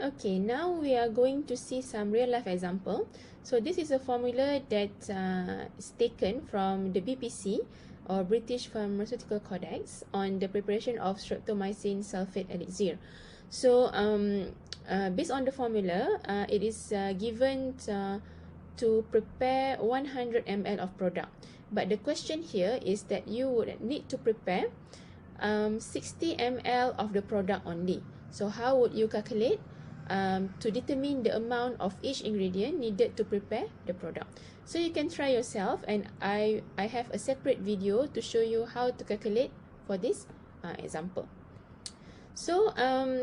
Okay, now we are going to see some real life example. So this is a formula that is taken from the BPC, or British Pharmaceutical Codex, on the preparation of streptomycin sulfate elixir. So based on the formula, it is given to prepare 100 ml of product. But the question here is that you would need to prepare 60 ml of the product only. So how would you calculate to determine the amount of each ingredient needed to prepare the product? So you can try yourself, and I have a separate video to show you how to calculate for this example. So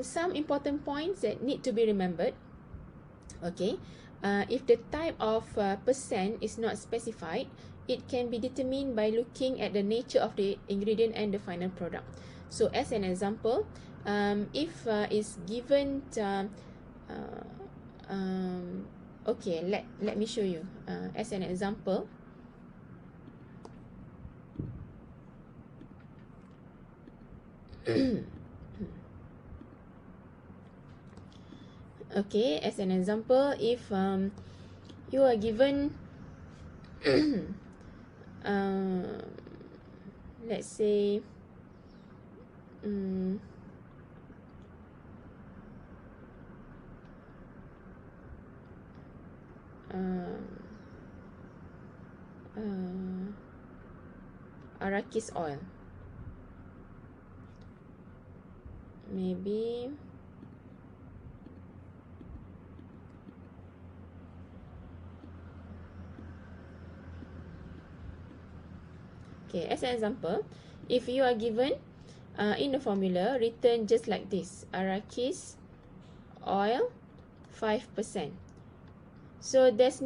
some important points that need to be remembered. Okay, if the type of percent is not specified, it can be determined by looking at the nature of the ingredient and the final product. So as an example, if it's given okay, let me show you as an example. Okay, as an example, if you are given let's say arachis oil, maybe okay, as an example, if you are given in the formula written just like this, arachis oil 5%. So there's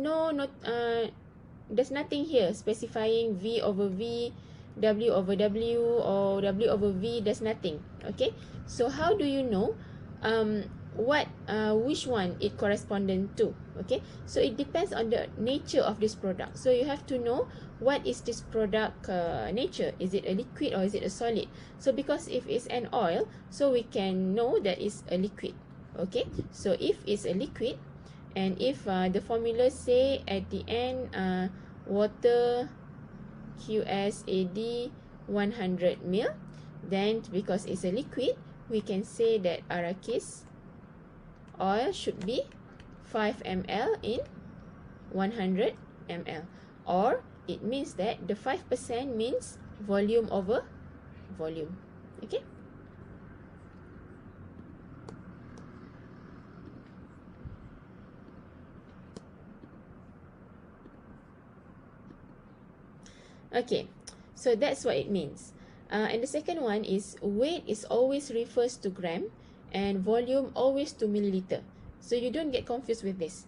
there's nothing here specifying V over V, W over W, or W over V. There's nothing. Okay, so how do you know which one it correspondent to? Okay, so it depends on the nature of this product. So you have to know what is this product nature. Is it a liquid or is it a solid? So because if it's an oil, so we can know that it's a liquid. Okay, so if it's a liquid, and if the formula say at the end water QSAD 100 ml, then because it's a liquid, we can say that arachis oil should be 5 ml in 100 ml, or it means that the 5% means volume over volume. Okay. Okay, so that's what it means. And the second one is weight is always refers to gram and volume always to milliliter. So you don't get confused with this.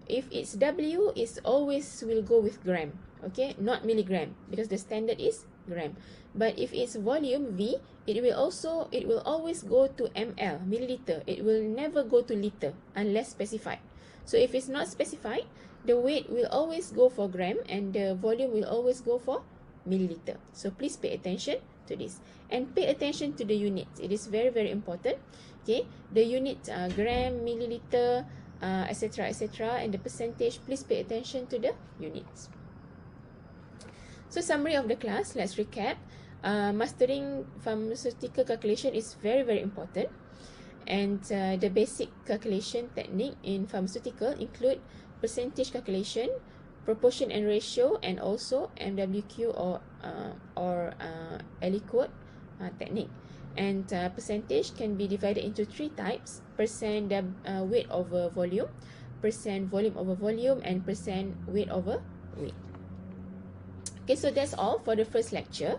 If it's W, it's always will go with gram, okay, not milligram, because the standard is gram. But if it's volume V, it will always go to ml, milliliter. It will never go to liter unless specified. So if it's not specified, the weight will always go for gram and the volume will always go for milliliter. So please pay attention to this and pay attention to the units. It is very, very important. Okay, the units gram, milliliter, etc., etc., and the percentage. Please pay attention to the units. So summary of the class. Let's recap. Mastering pharmaceutical calculation is very, very important. And the basic calculation technique in pharmaceutical include percentage calculation, proportion and ratio, and also MWQ or aliquot technique. And percentage can be divided into three types: percent weight over volume, percent volume over volume, and percent weight over weight. Okay, so that's all for the first lecture.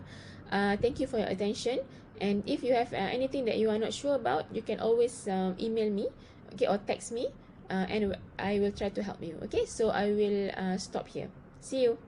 Thank you for your attention. And if you have anything that you are not sure about, you can always email me, okay, or text me, and I will try to help you. Okay, so I will stop here. See you.